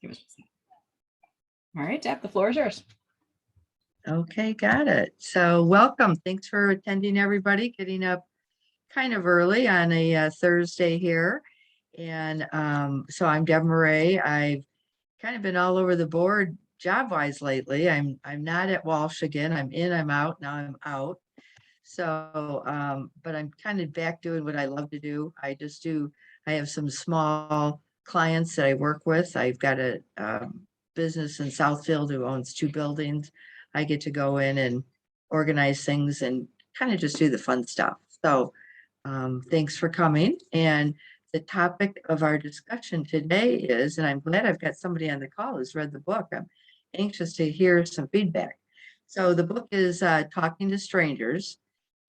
Give us. All right, Deb, the floor is yours. Okay, got it. So welcome. Thanks for attending, everybody. Getting up kind of early on a Thursday here. And so I'm Deborah Mourray. I've kind of been all over the board job-wise lately. I'm not at Walsh again. I'm in, I'm out. Now I'm out. So, but I'm kind of back doing what I love to do. I have some small clients that I work with. I've got a business in Southfield who owns 2 buildings. I get to go in and organize things and kind of just do the fun stuff. So, thanks for coming. And the topic of our discussion today is, and I'm glad I've got somebody on the call who's read the book. I'm anxious to hear some feedback. So the book is Talking to Strangers.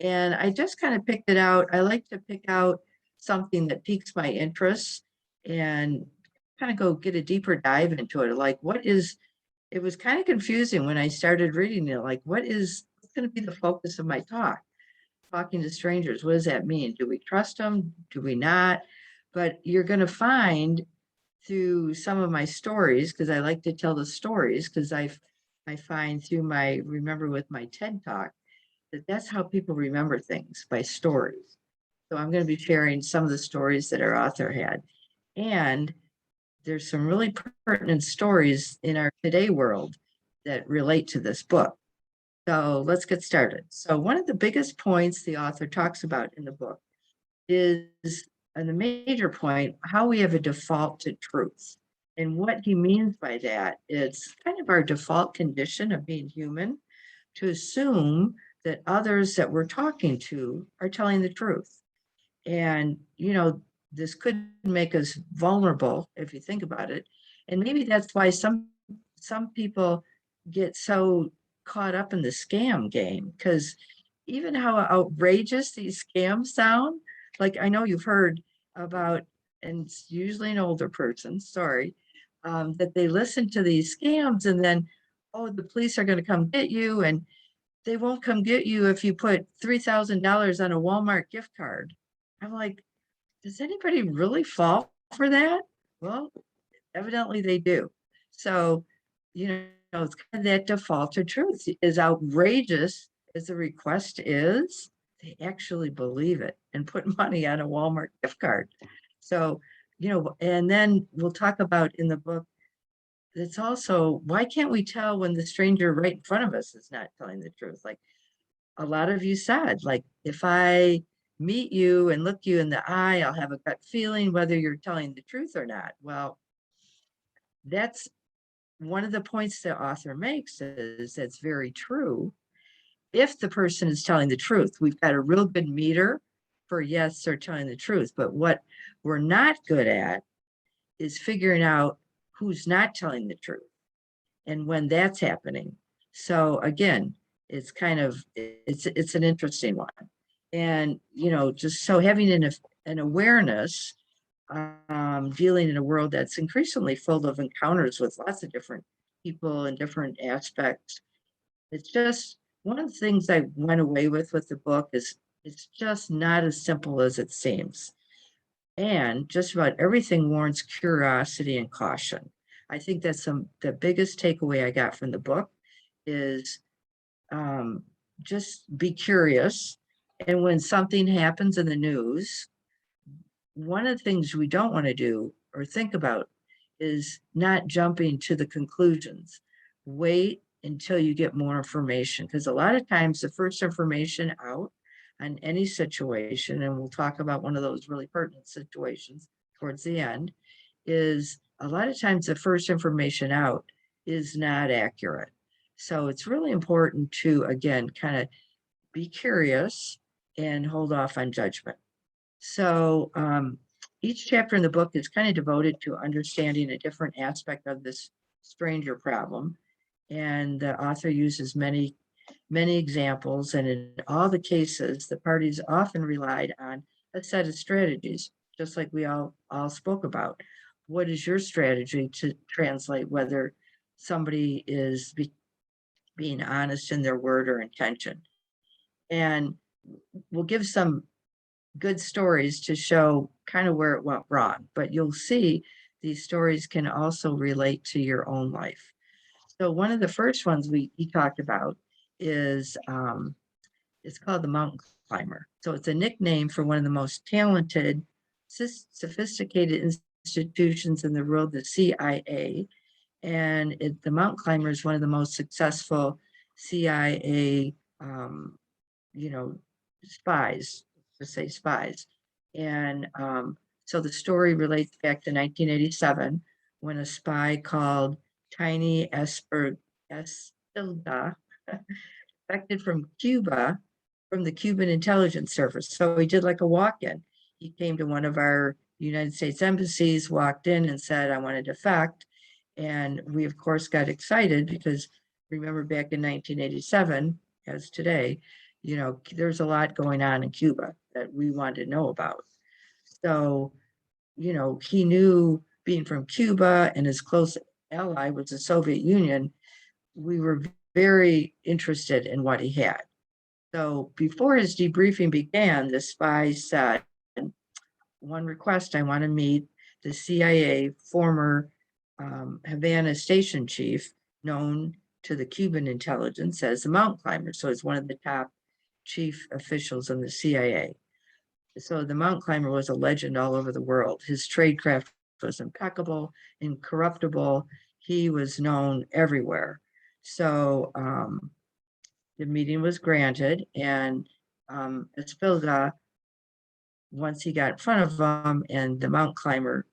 And I just kind of picked it out. I like to pick out something that piques my interest and kind of go get a deeper dive into it. Like, it was kind of confusing when I started reading it. Like, what's going to be the focus of my talk? Talking to strangers, what does that mean? Do we trust them? Do we not? But you're going to find through some of my stories, because I like to tell the stories, because I find through remember with my TED Talk, that's how people remember things, by stories. So I'm going to be sharing some of the stories that our author had. And there's some really pertinent stories in our today world that relate to this book. So let's get started. So one of the biggest points the author talks about in the book is, and the major point, how we have a default to truth. And what he means by that, it's kind of our default condition of being human to assume that others that we're talking to are telling the truth. And, this could make us vulnerable if you think about it. And maybe that's why some people get so caught up in the scam game, because even how outrageous these scams sound, like I know you've heard about, and it's usually an older person, sorry, that they listen to these scams and then, oh, the police are going to come get you, and they won't come get you if you put $3,000 on a Walmart gift card. I'm like, does anybody really fall for that? Well, evidently they do. So, it's kind of that default to truth. As outrageous as the request is, they actually believe it and put money on a Walmart gift card. So, and then we'll talk about in the book, it's also, why can't we tell when the stranger right in front of us is not telling the truth? Like a lot of you said, like, if I meet you and look you in the eye, I'll have a gut feeling whether you're telling the truth or not. Well, that's one of the points the author makes, is that's very true. If the person is telling the truth, we've got a real good meter for yes, they're telling the truth. But what we're not good at is figuring out who's not telling the truth and when that's happening. So again, it's an interesting one. And, just so having an awareness, dealing in a world that's increasingly full of encounters with lots of different people and different aspects. It's just one of the things I went away with the book is it's just not as simple as it seems. And just about everything warrants curiosity and caution. I think that's the biggest takeaway I got from the book is just be curious. And when something happens in the news, one of the things we don't want to do or think about is not jumping to the conclusions. Wait until you get more information, because a lot of times the first information out on any situation, and we'll talk about one of those really pertinent situations towards the end, is a lot of times the first information out is not accurate. So it's really important to, again, kind of be curious and hold off on judgment. So each chapter in the book is kind of devoted to understanding a different aspect of this stranger problem. And the author uses many examples. And in all the cases, the parties often relied on a set of strategies, just like we all spoke about. What is your strategy to translate whether somebody is being honest in their word or intention? And we'll give some good stories to show kind of where it went wrong, but you'll see these stories can also relate to your own life. So one of the first ones he talked about is it's called the Mountain Climber. So it's a nickname for one of the most talented, sophisticated institutions in the world, the CIA. And the Mountain Climber is one of the most successful CIA, spies, let's say spies. And so the story relates back to 1987 when a spy called Tiny Estelda defected from Cuba, from the Cuban intelligence service. So he did like a walk-in. He came to one of our United States embassies, walked in and said, I want to defect. And we, of course, got excited because remember back in 1987, as today, there's a lot going on in Cuba that we wanted to know about. So, he knew, being from Cuba and his close ally was the Soviet Union, we were very interested in what he had. So before his debriefing began, the spy said, one request, I want to meet the CIA former Havana station chief, known to the Cuban intelligence as the Mountain Climber. So it's one of the top chief officials in the CIA. So the Mountain Climber was a legend all over the world. His tradecraft was impeccable, incorruptible. He was known everywhere. So the meeting was granted, and Espilga, once he got in front of him, and the Mountain Climber,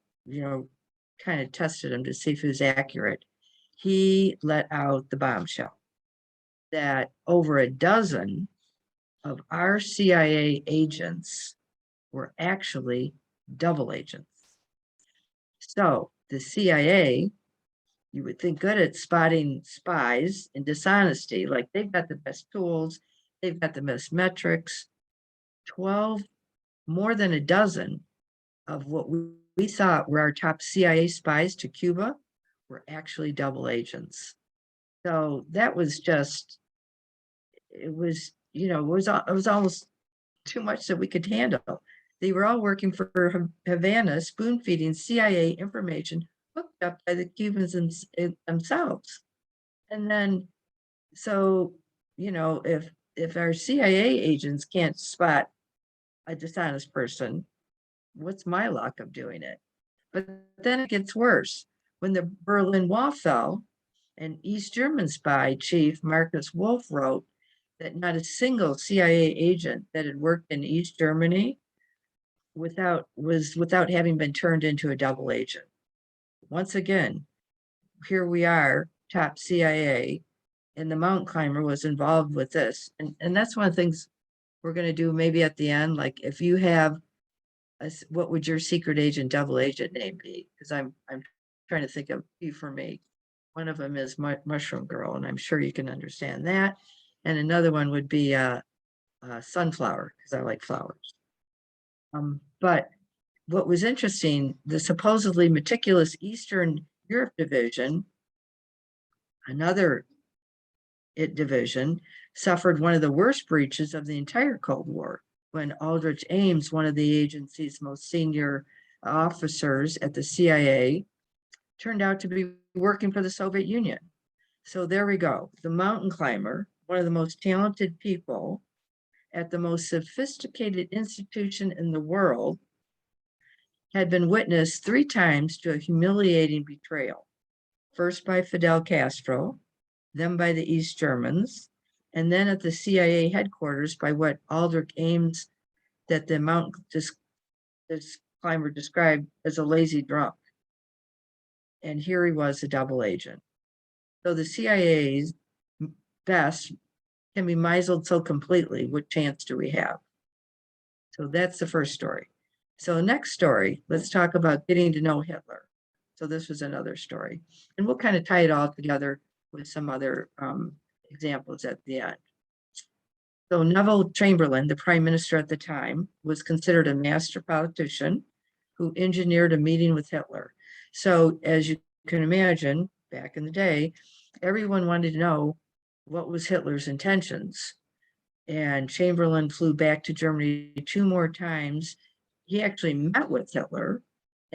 kind of tested him to see if he was accurate, he let out the bombshell that over a dozen of our CIA agents were actually double agents. So the CIA, you would think, good at spotting spies and dishonesty, like they've got the best tools, they've got the best metrics. 12, more than a dozen of what we thought were our top CIA spies to Cuba were actually double agents. So that was just, it was almost too much that we could handle. They were all working for Havana, spoon feeding CIA information hooked up by the Cubans themselves. And then, so, if our CIA agents can't spot a dishonest person, what's my luck of doing it? But then it gets worse. When the Berlin Wall fell, an East German spy chief, Marcus Wolf, wrote that not a single CIA agent that had worked in East Germany without having been turned into a double agent. Once again, here we are, top CIA, and the Mountain Climber was involved with this. And that's one of the things we're going to do maybe at the end. Like, if you have what would your secret agent, double agent name be? Because I'm trying to think of you for me. One of them is Mushroom Girl, and I'm sure you can understand that. And another one would be Sunflower, because I like flowers. But what was interesting, the supposedly meticulous Eastern Europe division, another division, suffered one of the worst breaches of the entire Cold War when Aldrich Ames, one of the agency's most senior officers at the CIA, turned out to be working for the Soviet Union. So there we go. The Mountain Climber, one of the most talented people at the most sophisticated institution in the world, had been witness 3 times to a humiliating betrayal. First by Fidel Castro, then by the East Germans, and then at the CIA headquarters by what Aldrich Ames, that the Mountain Climber described as a lazy drunk. And here he was, a double agent. So the CIA's best can be misled so completely. What chance do we have? So that's the first story. So next story, let's talk about getting to know Hitler. So this was another story. And we'll kind of tie it all together with some other examples at the end. So Neville Chamberlain, the prime minister at the time, was considered a master politician who engineered a meeting with Hitler. So as you can imagine, back in the day, everyone wanted to know what was Hitler's intentions. And Chamberlain flew back to Germany 2 more times. He actually met with Hitler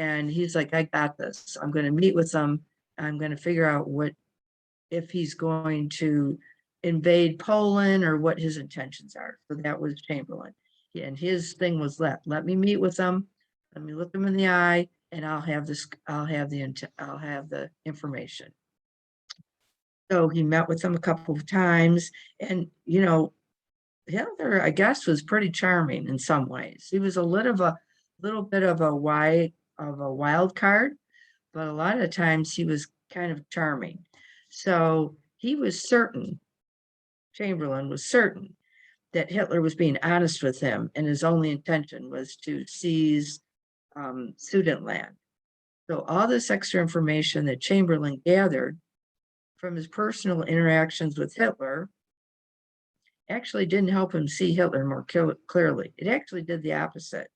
And he's like, I got this. I'm going to meet with him. I'm going to figure out if he's going to invade Poland or what his intentions are. So that was Chamberlain. And his thing was let me meet with him. Let me look him in the eye, and I'll have the information. So he met with him a couple of times, and Hitler, I guess, was pretty charming in some ways. He was a little bit of a wild card, but a lot of times he was kind of charming. So Chamberlain was certain that Hitler was being honest with him, and his only intention was to seize Sudetenland. So all this extra information that Chamberlain gathered from his personal interactions with Hitler actually didn't help him see Hitler more clearly. It actually did the opposite.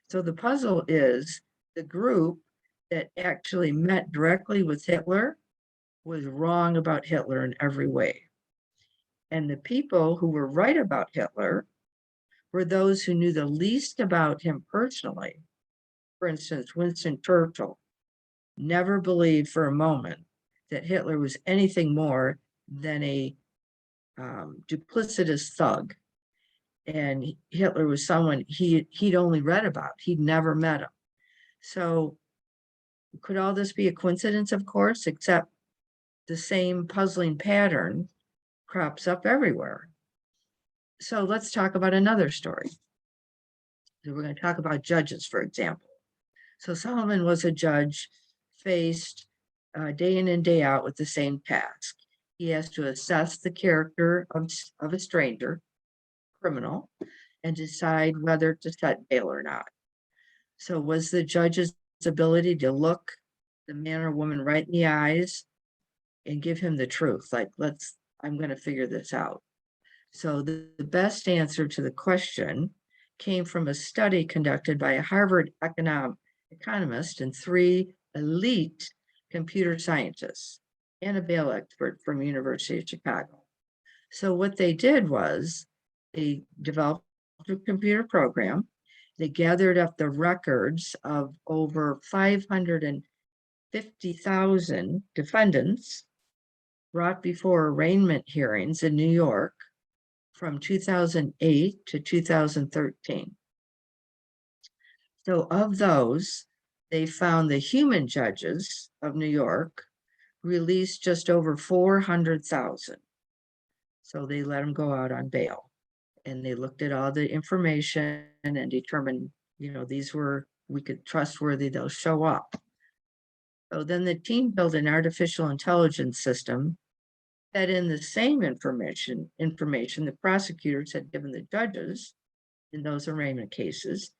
So the puzzle is the group that actually met directly with Hitler was wrong about Hitler in every way. And the people who were right about Hitler were those who knew the least about him personally. For instance, Winston Churchill never believed for a moment that Hitler was anything more than a duplicitous thug. And Hitler was someone he'd only read about. He'd never met him. So could all this be a coincidence? Of course, except the same puzzling pattern crops up everywhere. So let's talk about another story. So we're going to talk about judges, for example. So Solomon was a judge faced day in and day out with the same task. He has to assess the character of a stranger, criminal, and decide whether to set bail or not. So was the judge's ability to look the man or woman right in the eyes and give him the truth, like, I'm going to figure this out. So the best answer to the question came from a study conducted by a Harvard economist and 3 elite computer scientists and a bail expert from University of Chicago. So what they did was they developed a computer program. They gathered up the records of over 550,000 defendants brought before arraignment hearings in New York from 2008 to 2013. So of those, they found the human judges of New York released just over 400,000. So they let them go out on bail. And they looked at all the information and determined, these were trustworthy, they'll show up. So then the team built an artificial intelligence system fed in the same information the prosecutors had given the judges in those arraignment cases,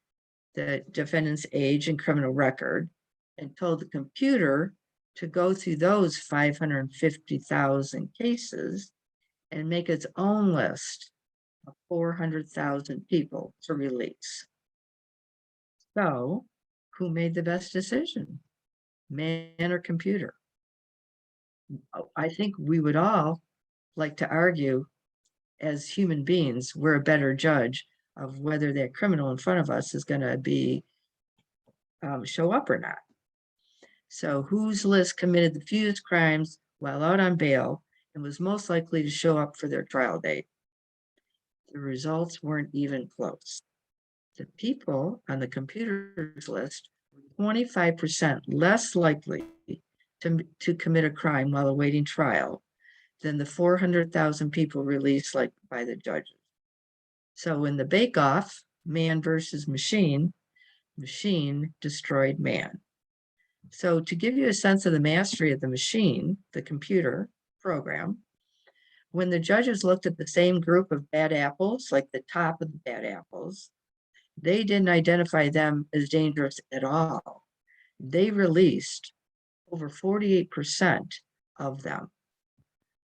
the defendant's age and criminal record, and told the computer to go through those 550,000 cases and make its own list of 400,000 people to release. So, who made the best decision? Man or computer? I think we would all like to argue, as human beings, we're a better judge of whether that criminal in front of us is going to be show up or not. So whose list committed the fewest crimes while out on bail and was most likely to show up for their trial date? The results weren't even close. The people on the computer's list were 25% less likely to commit a crime while awaiting trial than the 400,000 people released by the judges. So in the bake-off, man versus machine, machine destroyed man. So to give you a sense of the mastery of the machine, the computer program, when the judges looked at the same group of bad apples, like the top of the bad apples, they didn't identify them as dangerous at all. They released over 48% of them.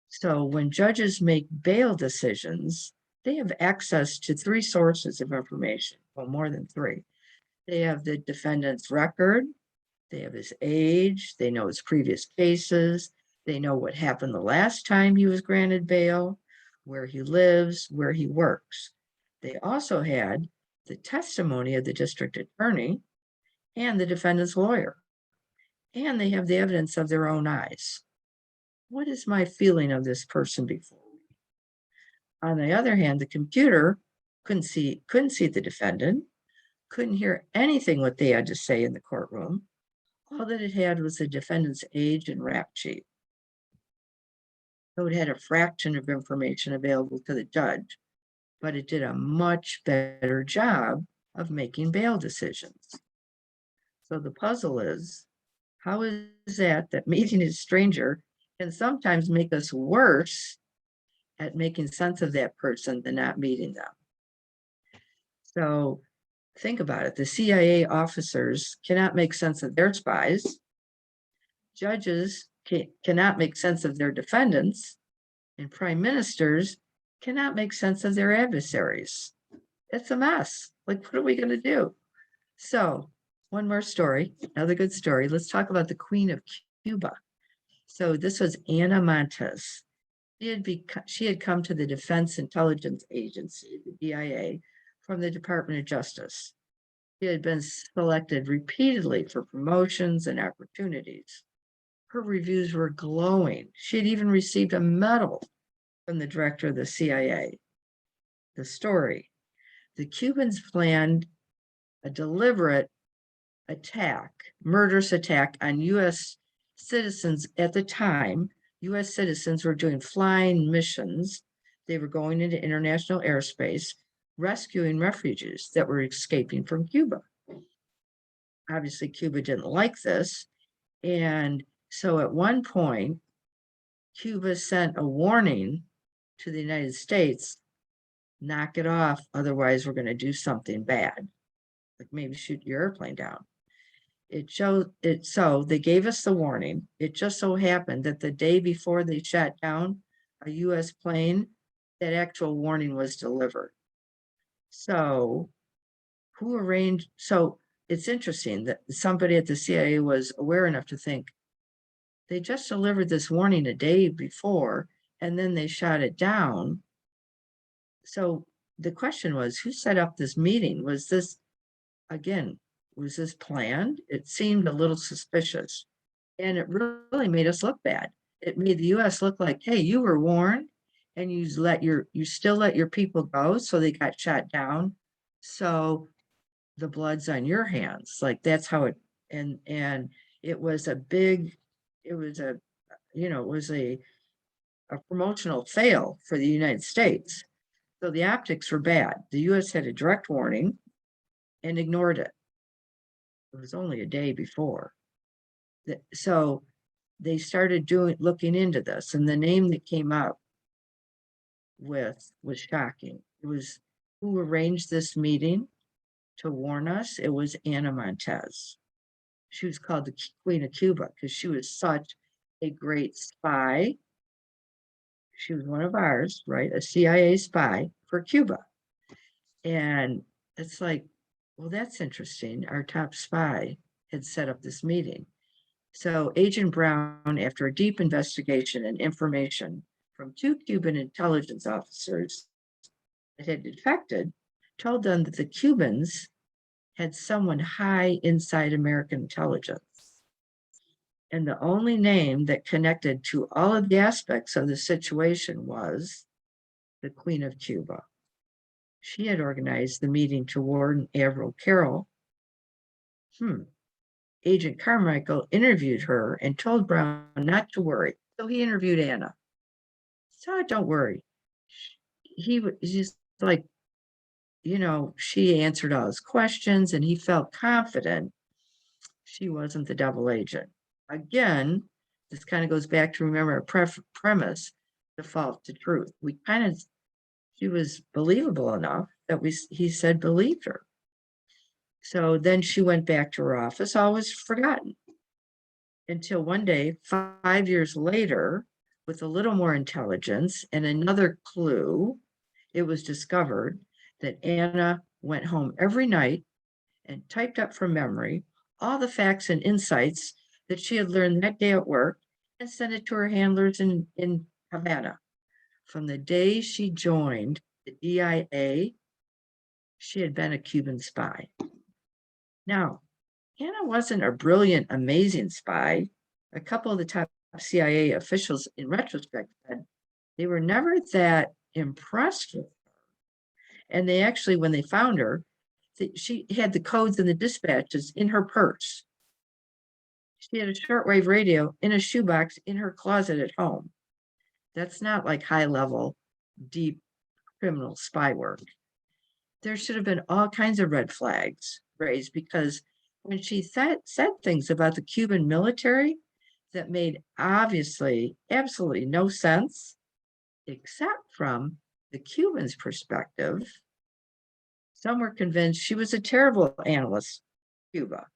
So when judges make bail decisions, they have access to 3 sources of information, well, more than 3. They have the defendant's record, they have his age, they know his previous cases, they know what happened the last time he was granted bail, where he lives, where he works. They also had the testimony of the district attorney and the defendant's lawyer, and they have the evidence of their own eyes. What is my feeling of this person before? On the other hand, the computer couldn't see the defendant, couldn't hear anything what they had to say in the courtroom. All that it had was the defendant's age and rap sheet. So it had a fraction of information available to the judge, but it did a much better job of making bail decisions. So the puzzle is, how is that meeting a stranger can sometimes make us worse at making sense of that person than not meeting them? So think about it. The CIA officers cannot make sense of their spies. Judges cannot make sense of their defendants, and prime ministers cannot make sense of their adversaries. It's a mess. Like, what are we going to do? So one more story, another good story. Let's talk about the Queen of Cuba. So this was Ana Montes. She had come to the Defense Intelligence Agency, the DIA, from the Department of Justice. She had been selected repeatedly for promotions and opportunities. Her reviews were glowing. She had even received a medal from the director of the CIA. The story: the Cubans planned a deliberate attack, murderous attack on U.S. citizens at the time. U.S. citizens were doing flying missions. They were going into international airspace, rescuing refugees that were escaping from Cuba. Obviously, Cuba didn't like this. And so at one point, Cuba sent a warning to the United States: knock it off, otherwise we're going to do something bad, like maybe shoot your airplane down. So they gave us the warning. It just so happened that the day before they shot down a U.S. plane, that actual warning was delivered. So who arranged? So it's interesting that somebody at the CIA was aware enough to think they just delivered this warning a day before, and then they shot it down. So the question was, who set up this meeting? Was this planned? It seemed a little suspicious, and it really made us look bad. It made the U.S. look like, hey, you were warned, and you still let your people go, so they got shot down. So the blood's on your hands. Like, that's how it. And it was a promotional fail for the United States. So the optics were bad. The U.S. had a direct warning and ignored it. It was only a day before. So they started looking into this, and the name that came up with was shocking. It was who arranged this meeting to warn us. It was Ana Montes. She was called the Queen of Cuba because she was such a great spy. She was one of ours, right? A CIA spy for Cuba. And it's like, well, that's interesting. Our top spy had set up this meeting. So Agent Brown, after a deep investigation and information from 2 Cuban intelligence officers that had defected, told them that the Cubans had someone high inside American intelligence. And the only name that connected to all of the aspects of the situation was the Queen of Cuba. She had organized the meeting to warn Admiral Carroll. Agent Carmichael interviewed her and told Brown not to worry. So he interviewed Ana. So don't worry. He was just like, she answered all his questions, and he felt confident she wasn't the double agent. Again, this kind of goes back to, remember, our premise, default to truth. She was believable enough that he said believed her. So then she went back to her office, always forgotten. Until one day, 5 years later, with a little more intelligence and another clue, it was discovered that Ana went home every night and typed up from memory all the facts and insights that she had learned that day at work and sent it to her handlers in Havana. From the day she joined the DIA, she had been a Cuban spy. Now, Anna wasn't a brilliant, amazing spy. A couple of the top CIA officials, in retrospect, said they were never that impressed with her. And they actually, when they found her, she had the codes and the dispatches in her purse. She had a shortwave radio in a shoebox in her closet at home. That's not like high level, deep criminal spy work. There should have been all kinds of red flags raised, because when she said things about the Cuban military that made obviously absolutely no sense, except from the Cubans' perspective, some were convinced she was a terrible analyst, Cuba.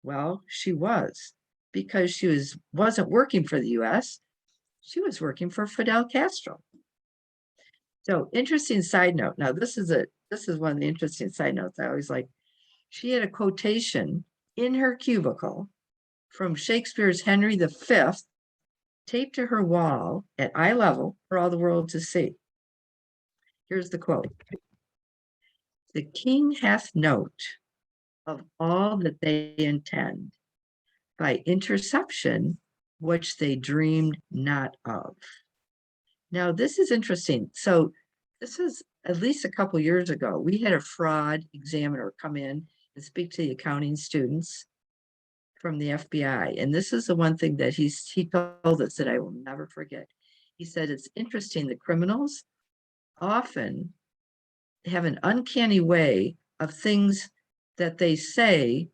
Well, she was, because she wasn't working for the US, she was working for Fidel Castro. So, interesting side note. Now, this is one of the interesting side notes I always like. She had a quotation in her cubicle from Shakespeare's Henry V taped to her wall at eye level for all the world to see. Here's the quote. "The king hath note of all that they intend, by interception which they dreamed not of." Now, this is interesting. So this is at least a couple years ago. We had a fraud examiner come in and speak to the accounting students from the FBI. And this is the one thing that he told us that I will never forget. He said, it's interesting, the criminals often have an uncanny way of things that they say,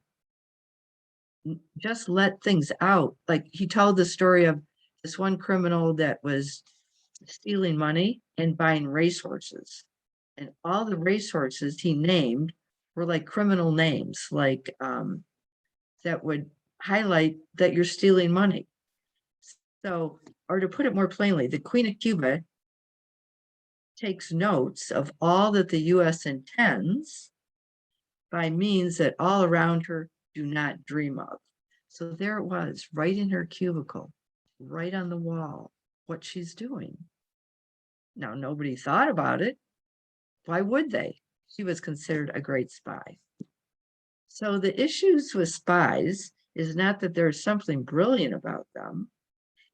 just let things out. Like he told the story of this one criminal that was stealing money and buying racehorses. And all the racehorses he named were like criminal names, like that would highlight that you're stealing money. So, or to put it more plainly, the Queen of Cuba takes notes of all that the US intends by means that all around her do not dream of. So there it was, right in her cubicle, right on the wall, what she's doing. Now, nobody thought about it. Why would they? She was considered a great spy. So the issues with spies is not that there's something brilliant about them.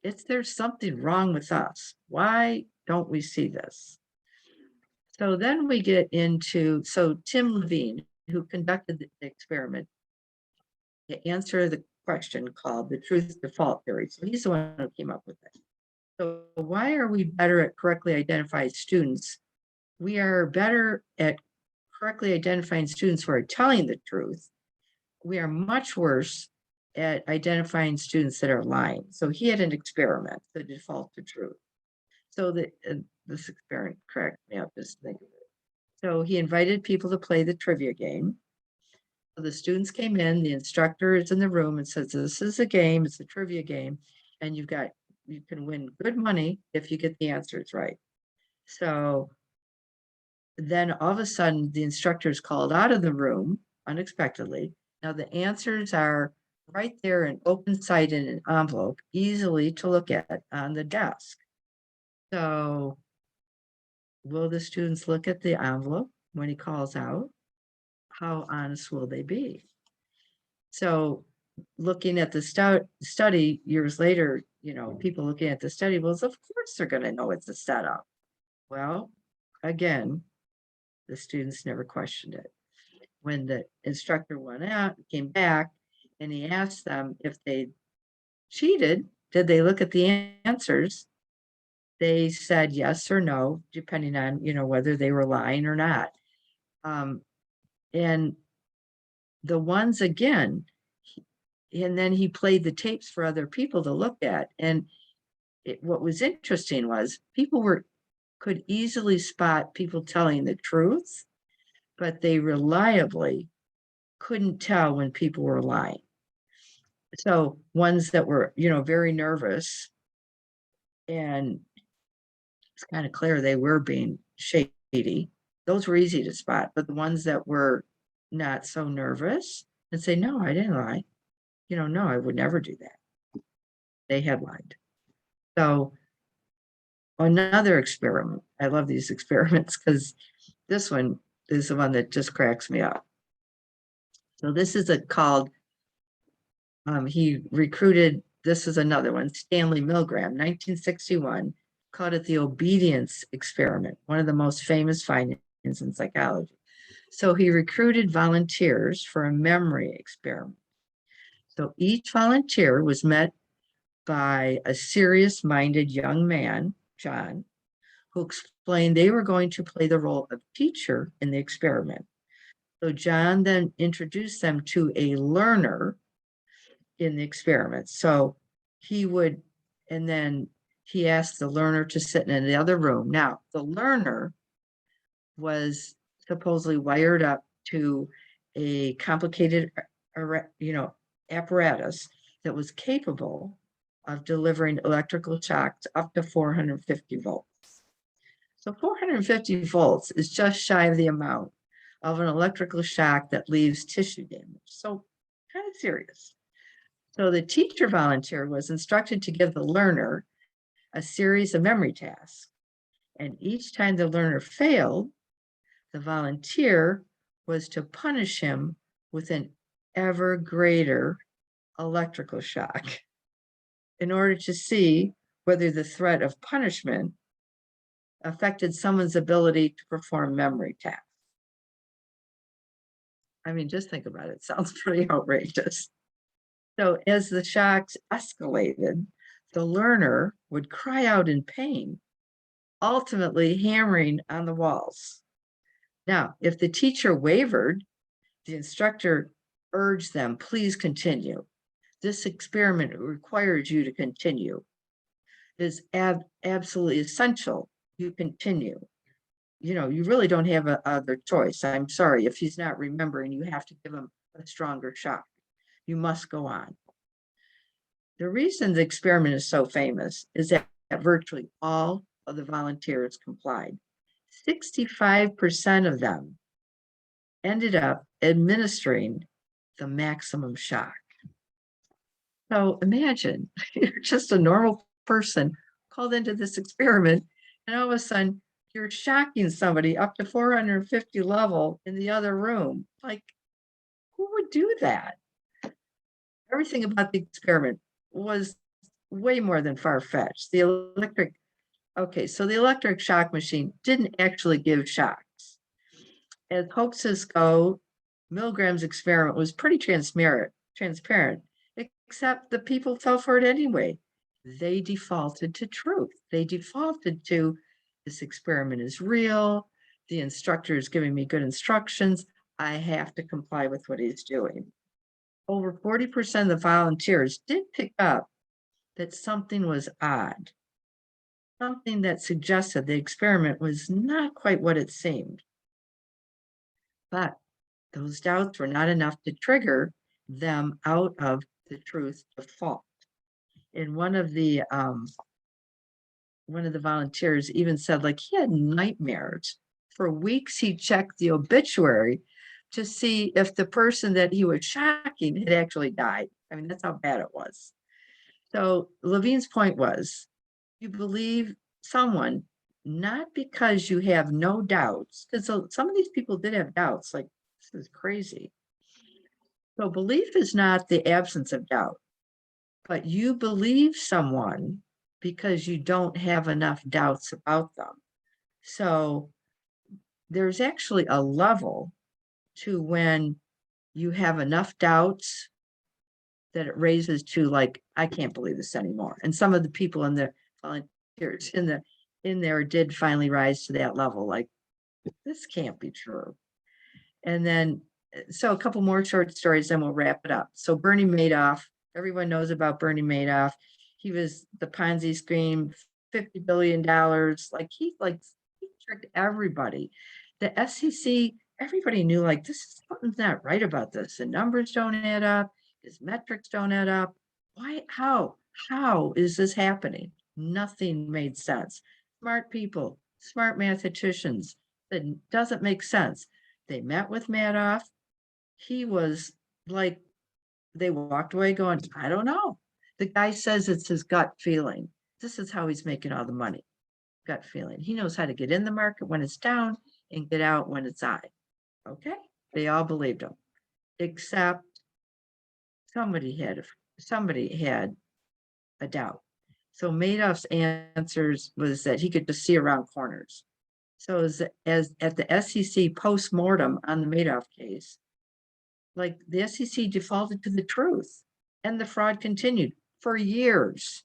It's there's something wrong with us. Why don't we see this? So then we get into, so Tim Levine, who conducted the experiment, to answer the question called the truth default theory. So he's the one who came up with it. So why are we better at correctly identifying students? We are better at correctly identifying students who are telling the truth. We are much worse at identifying students that are lying. So he had an experiment, the default to truth. So this experiment cracked me up, just think of it. So he invited people to play the trivia game. So the students came in, the instructor is in the room and says, this is a game, it's a trivia game, and you can win good money if you get the answers right. So then all of a sudden the instructor is called out of the room unexpectedly. Now the answers are right there in open sight in an envelope, easily to look at on the desk. So will the students look at the envelope when he calls out? How honest will they be? So looking at the study years later, people looking at the study, well, of course they're going to know it's a setup. Well, again, the students never questioned it. When the instructor went out, came back, and he asked them if they cheated, did they look at the answers? They said yes or no, depending on, whether they were lying or not. And the ones again, and then he played the tapes for other people to look at. And what was interesting was people could easily spot people telling the truth, but they reliably couldn't tell when people were lying. So ones that were, very nervous, and it's kind of clear they were being shady, those were easy to spot. But the ones that were not so nervous and say, no, I didn't lie. No, I would never do that. They had lied. So another experiment, I love these experiments because this one is the one that just cracks me up. So this is called he recruited, this is another one, Stanley Milgram, 1961, called it the obedience experiment, one of the most famous findings in psychology. So he recruited volunteers for a memory experiment. So each volunteer was met by a serious-minded young man, John, who explained they were going to play the role of teacher in the experiment. So John then introduced them to a learner in the experiment. So he would, and then he asked the learner to sit in the other room. Now, the learner was supposedly wired up to a complicated, apparatus that was capable of delivering electrical shocks up to 450 volts. So 450 volts is just shy of the amount of an electrical shock that leaves tissue damage. So kind of serious. So the teacher volunteer was instructed to give the learner a series of memory tasks. And each time the learner failed, the volunteer was to punish him with an ever greater electrical shock in order to see whether the threat of punishment affected someone's ability to perform memory tasks. I mean, just think about it. It sounds pretty outrageous. So as the shocks escalated, the learner would cry out in pain, ultimately hammering on the walls. Now, if the teacher wavered, the instructor urged them, please continue. This experiment requires you to continue. It is absolutely essential you continue. You really don't have other choice. I'm sorry, if he's not remembering, you have to give him a stronger shock. You must go on. The reason the experiment is so famous is that virtually all of the volunteers complied. 65% of them ended up administering the maximum shock. So imagine you're just a normal person called into this experiment, and all of a sudden you're shocking somebody up to 450 level in the other room. Like, who would do that? Everything about the experiment was way more than far-fetched. The electric shock machine didn't actually give shocks. As hoaxes go, Milgram's experiment was pretty transparent, except the people fell for it anyway. They defaulted to truth. They defaulted to, this experiment is real. The instructor is giving me good instructions. I have to comply with what he's doing. Over 40% of the volunteers did pick up that something was odd, something that suggested the experiment was not quite what it seemed. But those doubts were not enough to trigger them out of the truth default. And one of the volunteers even said, like, he had nightmares. For weeks, he checked the obituary to see if the person that he was shocking had actually died. I mean, that's how bad it was. So Levine's point was, you believe someone not because you have no doubts, because some of these people did have doubts, like, this is crazy. So belief is not the absence of doubt, but you believe someone because you don't have enough doubts about them. So there's actually a level to when you have enough doubts that it raises to, like, I can't believe this anymore. And some of the people in the volunteers in there did finally rise to that level, like, this can't be true. And then, so a couple more short stories, then we'll wrap it up. So Bernie Madoff, everyone knows about Bernie Madoff. He was the Ponzi scheme, $50 billion. He tricked everybody. The SEC, everybody knew, like, something's not right about this. The numbers don't add up. His metrics don't add up. Why? How is this happening? Nothing made sense. Smart people, smart mathematicians, that doesn't make sense. They met with Madoff. He was like, they walked away going, I don't know. The guy says it's his gut feeling. This is how he's making all the money. Gut feeling. He knows how to get in the market when it's down and get out when it's high. Okay. They all believed him, except somebody had a doubt. So Madoff's answers was that he could just see around corners. So as at the SEC post-mortem on the Madoff case, like the SEC defaulted to the truth and the fraud continued for years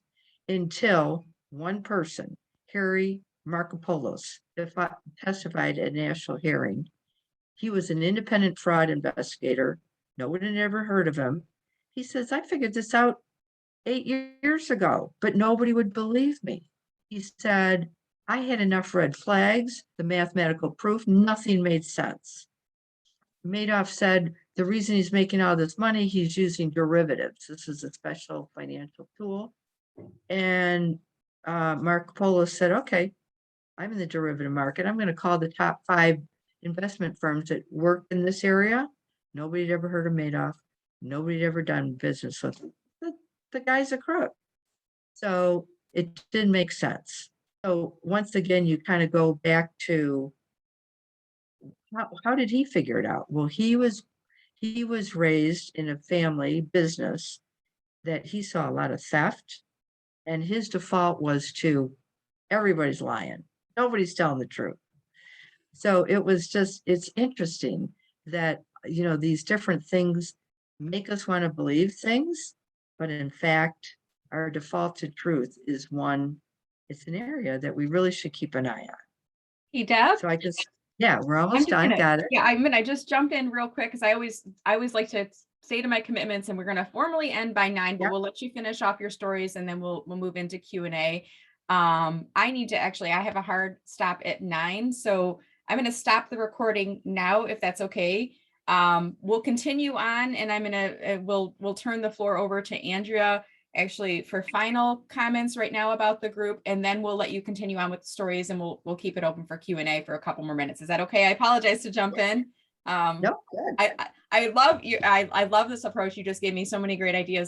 until one person, Harry Markopoulos, testified at a national hearing. He was an independent fraud investigator. No one had ever heard of him. He says, I figured this out 8 years ago, but nobody would believe me. He said, I had enough red flags, the mathematical proof, nothing made sense. Madoff said, the reason he's making all this money, he's using derivatives. This is a special financial tool. And Markopoulos said, okay, I'm in the derivative market. I'm going to call the top 5 investment firms that worked in this area. Nobody had ever heard of Madoff. Nobody had ever done business with him. The guy's a crook. So it didn't make sense. So once again, you kind of go back to how did he figure it out? Well, he was raised in a family business that he saw a lot of theft, and his default was to everybody's lying. Nobody's telling the truth. So it's interesting that, these different things make us want to believe things, but in fact, our default to truth is it's an area that we really should keep an eye on. Hey, Deb. So we're almost done. Got it. Yeah, I'm gonna just jump in real quick because I always like to stay to my commitments, and we're gonna formally end by 9, but Yep. we'll let you finish off your stories and then we'll move into Q&A. I have a hard stop at 9, so I'm gonna stop the recording now if that's okay. We'll continue on, and we'll turn the floor over to Andrea actually for final comments right now about the group, and then we'll let you continue on with the stories, and we'll keep it open for Q&A for a couple more minutes. Is that okay? I apologize to jump in. Nope, good. I love you. I love this approach. You just gave me so many great ideas